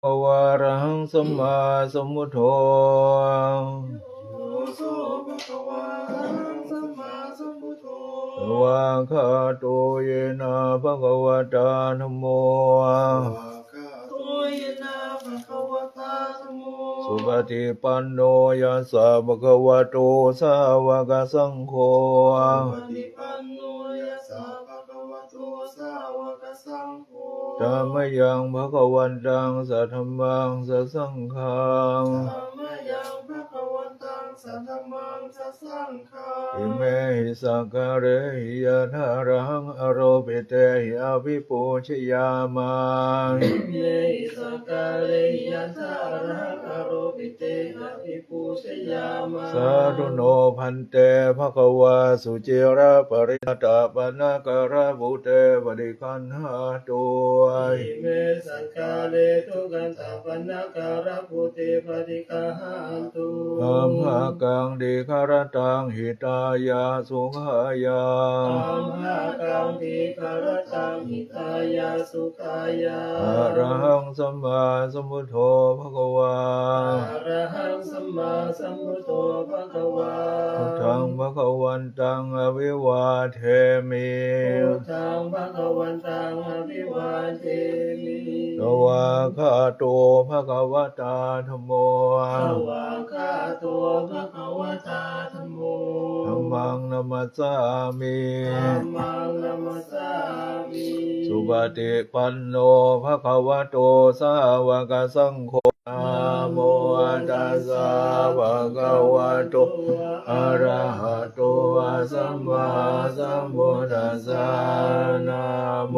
ภะวะอะระหังสัมมาสัมพุทโธวะคาโตเยนะภะคะวะตาธัมโมสุปฏิปันโนยัสสะภะคะวะโตสาวกสังโฆธัมมยังภะคะวันตังสัทธัมมังสัสสังฆังอิเมหิสักการะหิยะทารังอโรปิเตหิอภิปูชยามาสาธุโนพันเตภคะวาสุจิระปริณตปนาการะบุเตปริคันหาตุอิเมสังกาเลทุกันตปนาการะบุเตปริคันหาตุธัมมะกังดิคารตังหิตายาสุขายาธัมมะกังดิคารตังหิตายาสุขายาอะระหังสัมมาสัมพุทโธภควาอะระหังสัมมาสัมพุทโธภควาพุทธังภควันตังอภิวาเทมิพุทธังภควันตังอภิวาเทมิสวากขาโตภควตาธัมโมสวากขาโตภควตาธัมโมธัมมังนัมมัสสามิธัมมังนัมมัสสามิสุปฏิปันโนภควโตสาวกสังโฆนะโมตัสสะภะคะวะโตอะระหะโตสัมมาสัมพุทธัสสะนะโม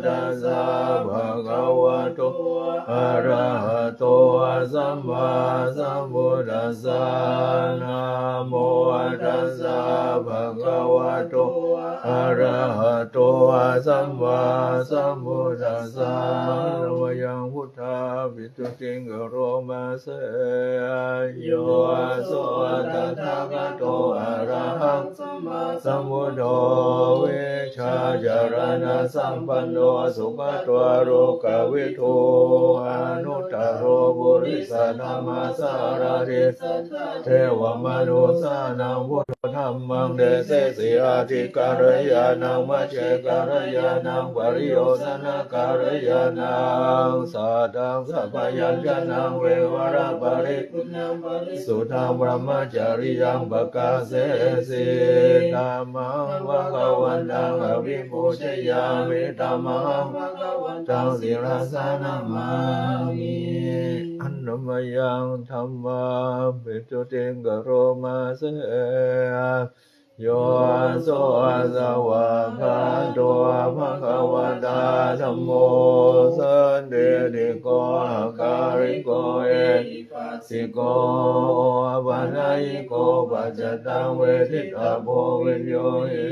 ตัสสะภะคะวะโตอะระหะโตสัมมาสัมพุทธัสสะนะโมตัสสะภะคะวะโตอะระหะโตสัมมาสัมพุทธัสสะนะมยังพุทธาภิตุติงกโรมาเสโยโสตถาคตอะระหังสัมพุทโธเวชาจารณะสัมปันโนสุขโตโรกวิทูอนุตตโรบุริสธรรมสารถิเทวมนุสานังพุทธธัมมังเดเสสิอาทิการยานังมัจเจการยานังปริโยสนะการยานังสัตตังสัพพยัญชนะเววระปริสุทธังบรมจาริยังปกาเสสิธัมมังภควันตังอภิปูชยามิธัมมังตังศิรสานามามิอันนมยังธัมมาปิตุติงกโรมาเสโยโสสวากขาโตภควตาธัมโมสันติติโกอาการิโกเอหิปัสสิโกปัญญิโกปัจจตังเวทิตาโพวิญโยหิ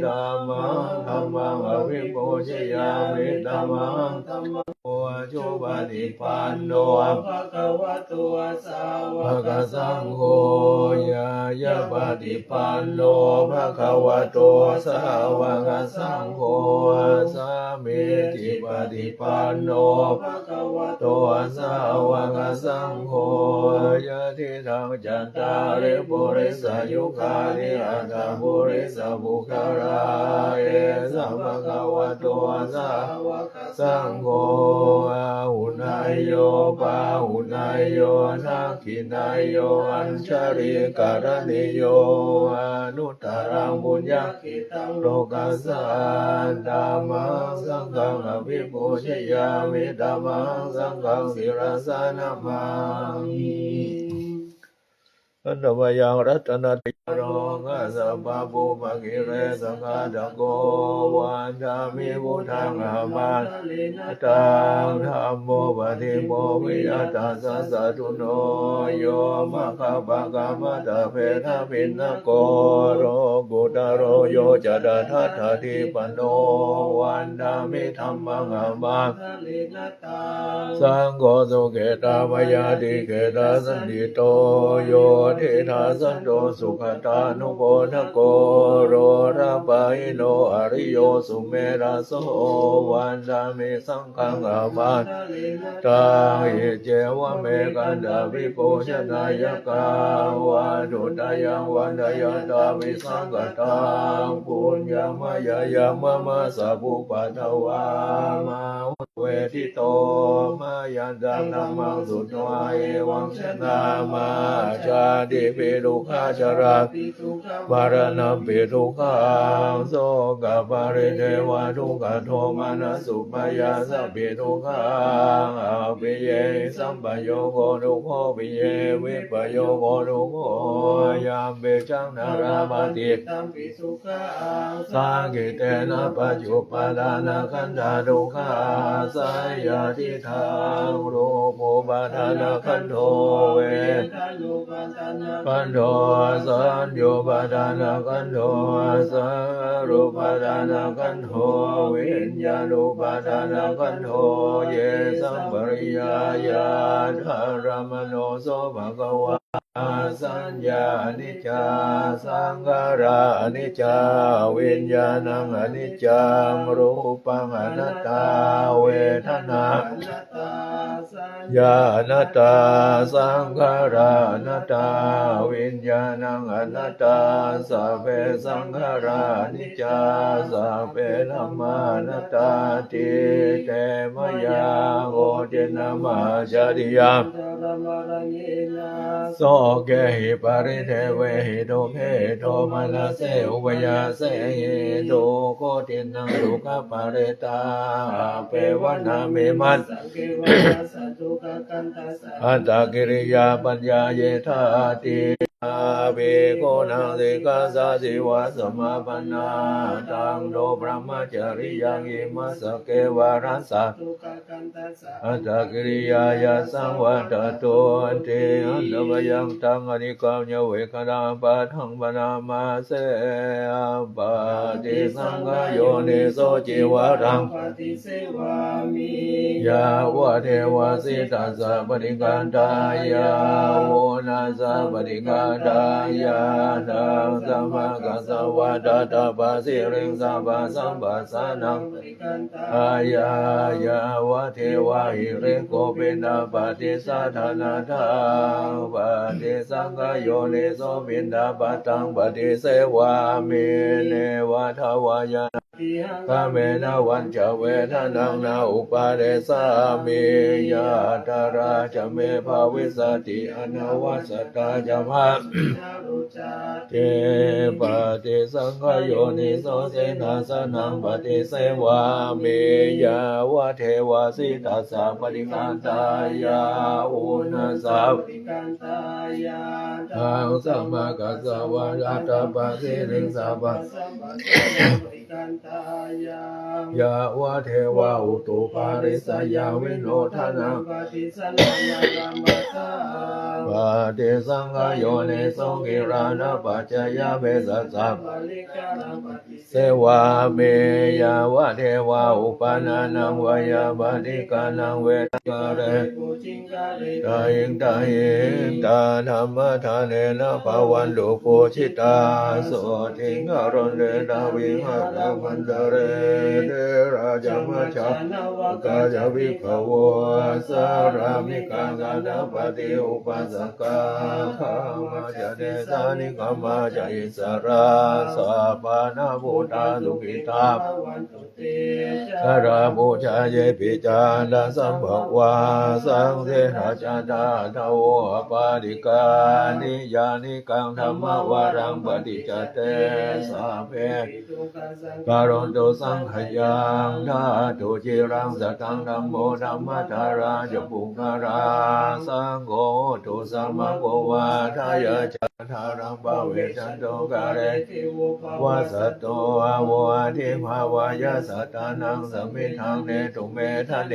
ธัมมังธัมมังอภิปูชยามิธัมมังธัมมังโอจุปฏิปันโนภควโตสาวกสังโฆยายะปฏิปันโนภควโตสาวกสังโฆสามิจิปฏิปันโนภควโตสาวกสังโฆยะทิทังจัตตาริปุริสยุคานิอัตถปุริสบุคคราเอสัมภควโตสาวกสังโฆอาหุนายโยปาหุนายโยทักขินายโยอัญชริการณิโยอนุตตรังบุญญากิตังโลกัสสะธัมมังสังฆังอภิปูชยามิธัมมังสังฆังศิรสานามามิอันตมยังรัตนติโรกัสสะปะปุภกิเรสังฆาตโกวันธามิพุทธังอหมัสตังธัมโมปฏิโมวิยตัสสะสัตุโนโยมะคะปะกะมะตะเพทะพินนโกโรกุตโรโยจะดะทัฏฐะทิปโนวันธามิธัมมังอหมัสสังโฆสุเขตามยาติเขตาสันติโตโยทิทาสันโตสุข ตานุโกทโกโรระปะหิโนอริโยสุเมราโสวันดามิสังฆังอาภัตตาหิเจวะเมกันดาวิโกชนายกาวาดุตายังวันดายตาวิสังกตังปุญญามายายามะมะสะบุปะทวามาเวทิโตมายันตังนัมมังสุตวาเอวังชนะมาชาติปิทุกขาชราปารณะปิทุกขังโสกปาริเทวะทุกขโทมานะสุปายาสัพพิทุกขังอภิเยสัมปโยโกทุกโขปิเยวิปโยโกทุกโขยามเบจังนารามาติสังกิเตนะปัจจุปทานาขันธาทุกขาสายาทิทางรูปปทานาขันโทเวขันโทสัญญุปทานาขันโทสังรูปทานาขันโทวิญญาณุปทานาขันโทเยสัมปริยายาธารมโนโสภะคะวะสัญญาอนิจจาสังขาราอนิจจาวิญญาณังอนิจจังรูปังอนัตตาเวทนาญาอนัตตาสังขาราอนัตตาวิญญาณังอนัตตาสัพเพสังขารานิจจาสัพเพธัมมานัตตาติเตมยาโกเจนะมาจาริยาโสเกหิปริเทเวหิโตเพโตมาลาเสอุปยาเสหิโตโคตินังสุขปาริตาเปวนามิมัสอัตตกิริยาปัญญาเยธาติอาเบโกนังสิกาสาสิวะสมาปันนาตังโดพระมจริยังอิมัสเกวารัสสะอัตตกิริยายาสังวัตโตเตอันตวยังตังอนิกามยเวคณาปะทังปนามาเสปะติสังฆโยนิโสจิวะรังยาวะเทวะสิตัสสะปฏิกันตายาโวนัสสะปฏิกันตายาทังสัมมากัสสวะตตาปะสิริงสัพพะสัมปัสสะนังอายายาวะเทวะหิริโกปินาปฏิสัทธนาทังปฏิสังฆโยนิโสปินดาปตังปฏิเสวามิเนวะทวายาขเมนะวันจะเวทนังนาอุปาเดสามิยาตาราจะเมภาวิสติอนวัสตาจะภาเทปฏิสังขโยนิโสเสนาสนังปฏิเสวามิยาวะเทวาสิตัสสะปฏิกันตายาอุณสัพทังสัมมากัสสวะรัตตปะสิริงสัพพะยาวะเทวาอุตุปาริสยาวิโนทนาปฏิสังฆโยนิโสกิรานะปัจจยาเวสัสสะเสวาเมยาวะเทวาอุปานานังวายาปฏิกานังเวทกาเรตายิงตายิงตาธรรมทานเนนะภาวันตุโกชิตาโสทิงอรณเดดาวิหารมันเดเรเดราจามะชากาจวิภวสารามิกังกานาปฏิอุปัสสกาขามาจเดสานิกามาจอิสราสัพพานาภูตาสุขิตาสาราบูชาเยปิจานาสัมภวาสังเทนะจาตาทาวปาดิกานิยานิกังธรรมวารังปฏิจเตสัพเพการุณตุสังขยังธาตุจิรังสัตตังธัมโมธัมมัทธาราจะปุคาราสังโฆตุสัมมาโกวาทายะจันทารังภเวชันโตกาเรวะสัตโตอโวอาทิภาวายะสัตตานังสมิทังเนตุเมทะเน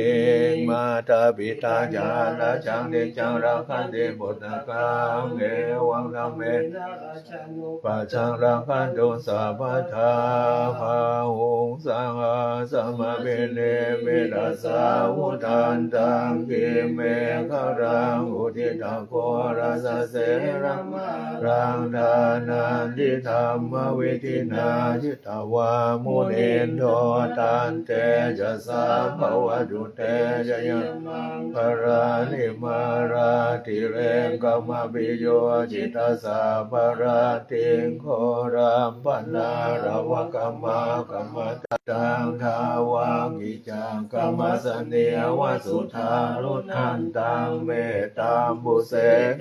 มาตาปิตาจาราจังเดจังราคันเดบุตรกังเอวังธรรมเมปัจจังราคันตุสัพพทาภาหุงสังฆาสัมมาเบเนเมตัสสาวุทันตังกิเมฆรังอุ ทิตาโคราสเสรัมรังทานันทิธรรมวิธินาจิตวามุนินโทตันเตจะสาภวตุเตจะยมังปรานิมาราติเรงกมปิโยจิตาสาปราติงโครามปนารวกมากรรมตังทาวังกิจังกรรมสเนียวสุธารุทันตังเมตตามบุเส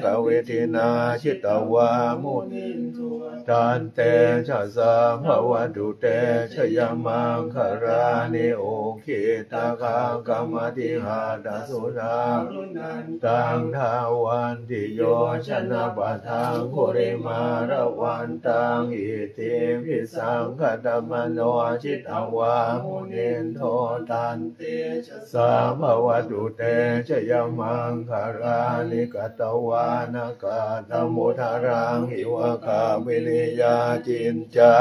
กเวทินาชิตวามุนินทุตันเตชะสาภวตุเตชยมังคารานิโอคิตาคังกรรมติหาตสุนารุนันตังทาวันติโยชนะปัทังโคริมาระวันตังอิติปิสังคตมโนจิตวามุนินโทตันเตชะสาภวตุเตชยมังคารานิกตวานากาตมุทารังหิวคาวิริยาจินจา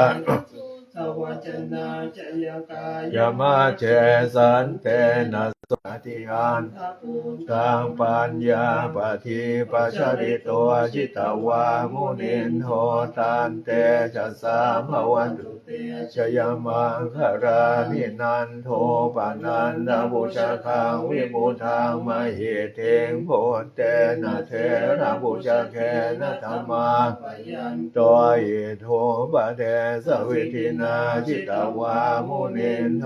สวัจนาจยกายามาเจสันเตนะสุติยานตังปัญญาปฏิปัชริโตจิตวามุนินโทตันเตชะสาภวันตุเตชยมังคารานินันโทปานันดาบุชาคังวิมุทังมหิเทงโพเตนะเทระบุชาแคนะธรรมาตัวอิโทปะเทสวิทินาจิตวามุนินโท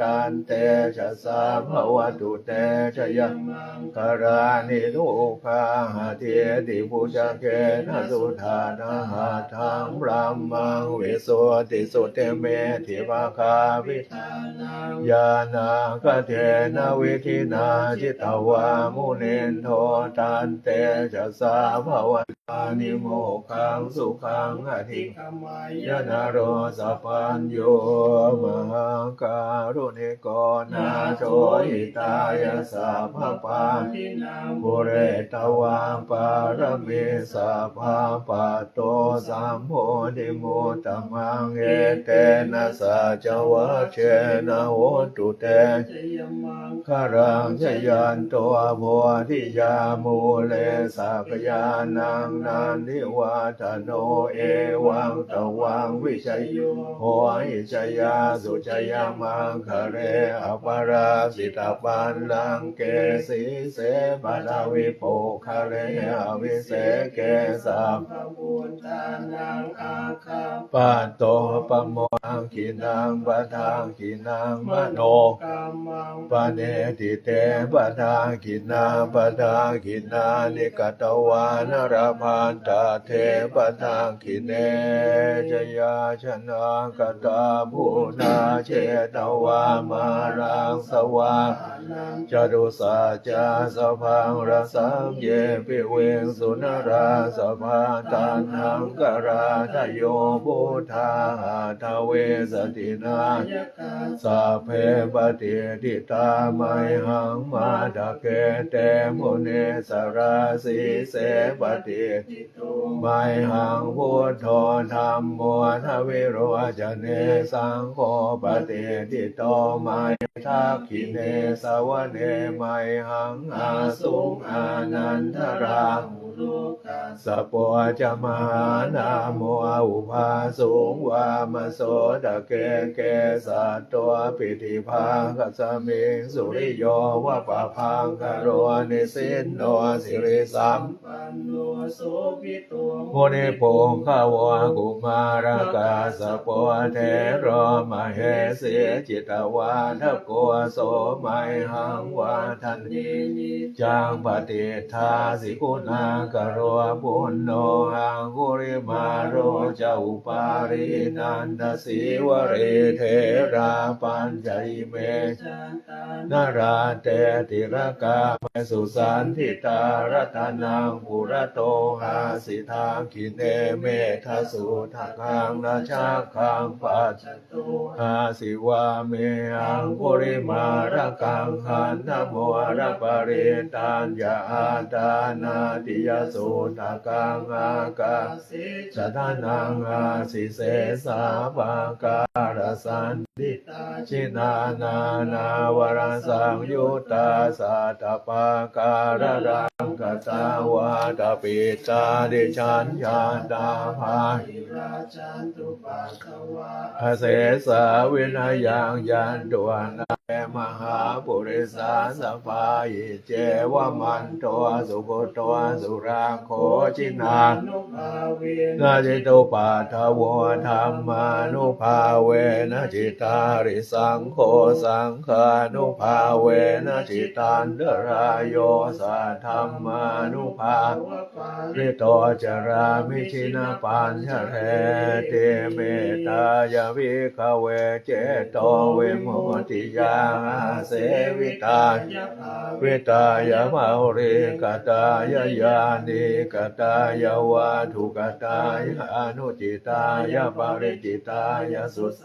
ตันเตชะสาภวตุเตชยมังคารานิทุกขาหาเทติปุจเกนะสุธานาหาทังพระมังวิโสติสุเตเมธิภาคาวิธานังญาณังคเทนะวิธินาจิตวามุนินโทตันเตชะสาภวตุนิโมขังสุขังอธิกามายนะโรสัพพัญโยมหังการุณิโกนาโชหิตายาสัพพปาทินังปุเรตวาปารมิสัพพปะโตสัมโพธิมุตตมังเอเตนะสัจวัชเชนะโหตุเตชยมังคารังชยันโตโพธิยามูเลสัพยานังนันทิวาทโนเอวังตวังวิชัยโยโหหิชยาสุชยมังคะเรอปาราสิตาปันลังเกสีเสปะดาวิโปคะเรอวิเสเกสัมภบุญตานังอาคาปัตโตปโมอังกินังปะทังกินังมโนกัมมังปะเนติเตปะทังกินังปะทังกินานิกตวานรพันตาเทปะทังกิเนจยาชนะกตาภูนาเชตวามารังสวาจตุสัจจาสพังรสังเยปิเวงสุนราสภาตันหังกราทโยพุทธาทเวสตินาสัพเพปฏิทิตาไมหังมาดะเกเตมุเนสราสีเสปฏิทิโตไมหังพุทโธธัมโมทวิโรจเนสังโฆปฏิทิโตไมทักขิเนสวเนไมหังอาสุงอานันทราสัพพะจมหานาโมอุภาสุงวามโสตะเกเกสัตตัวปิติภาคัสมิงสุริโยวะปะพังคโรนิสินโนสิริสัมปันโนโสภิตุมุนิโพคาวะกุมารกาสัพพะเทโรมเหสีจิตวาทโกโสไมหังวาทันติจังปฏิทาสิกุณากโรปุณโญหังคุริมาโรจาอุปารินันทสีวเรเทราปัญจอิเมนาราเตติรกาเมสุสันทิตารัตนังปุระโตหาสิทาคิเนเมทสุทังคังนาชาคังปัจจตุหาสิวาเมหังคุริมาระกังขันธโมระปริตัญญาอาตานาติยสุทังกังอากาสิสัทนังอาสิเสสาปะการสันติตาชินานานาวรสังยุตตาสัตตปาการังกัส ตาวาตาปิตาดิฉันยาตาภาหิราชันตุปัสสวะอาเสสาวินายังยันตวนาเมหาปุริสาสัพพายิเจวะมันโตสุโกโตสุราโคจินานุภาเวนะจิตุปัฏฐวธรรมานุภาเวนะจิตาริสังโฆสังฆานุภาเวนะจิตันตรายโยสัทธัมมานุภาริโตจารามิชินาปัญชเทเตเมตายาวิขเวเจโตเวโมติยาเสวิตาวิตายามาริกตายายานิกตายาวาทุกตายาอนุจิตายาปาริจิตายาสุส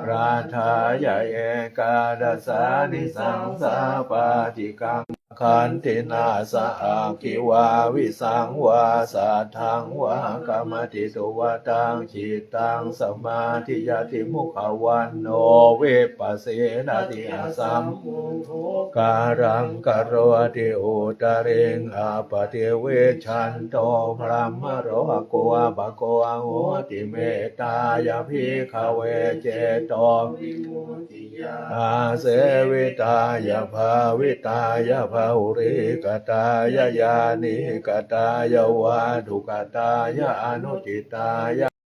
ราธายาเอกาดัสสานิสังสาปาติกังขันตินาสะอาคิวาวิสังวาสัทธังวากรรมติตุวตังจิตตังสมาธิยติมุขวันโนเวปัสเสนาติอาสัมการังกโรติอุตริงอาปเทเวชันโตพระมโรโกะภะโกะโหติเมตตายาภิกขเวเจโตวิมุตติยาอาเสวิตายาภาวิตายาภาหุริกตายายานิกตายาวาทุกตายาอนุจิตายา